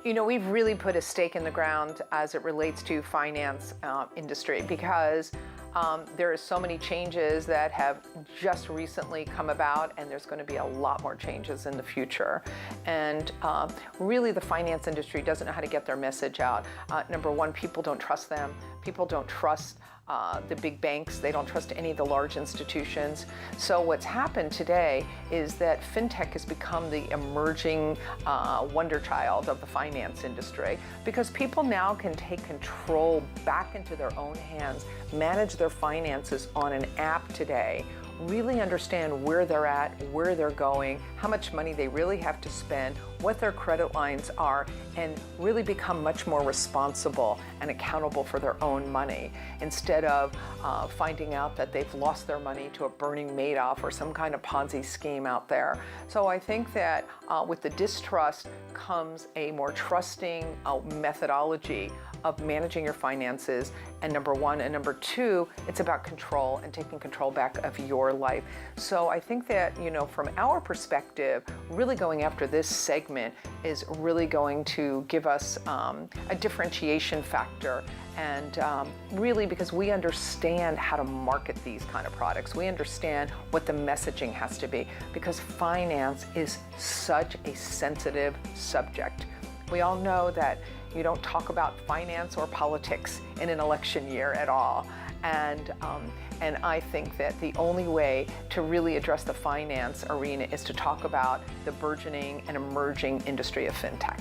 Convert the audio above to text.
We've really put a stake in the ground as it relates to finance industry because there are so many changes that have just recently come about, and there's going to be a lot more changes in the future. And really the finance industry doesn't know how to get their message out. Number one, people don't trust them. People don't trust the big banks. They don't trust any of the large institutions. So what's happened today is that FinTech has become the emerging wonder child of the finance industry, because people now can take control back into their own hands, manage their finances on an app today, really understand where they're at, where they're going, how much money they really have to spend, what their credit lines are, and really become much more responsible and accountable for their own money, instead of finding out that they've lost their money to a burning Madoff or some kind of Ponzi scheme out there. So I think that with the distrust comes a more trusting methodology of managing your finances, and number one. And number two, it's about control and taking control back of your life. So I think that, from our perspective, really going after this segment is really going to give us a differentiation factor. And really, because we understand how to market these kind of products, we understand what the messaging has to be, because finance is such a sensitive subject. We all know that you don't talk about finance or politics in an election year at all. And I think that the only way to really address the finance arena is to talk about the burgeoning and emerging industry of FinTech.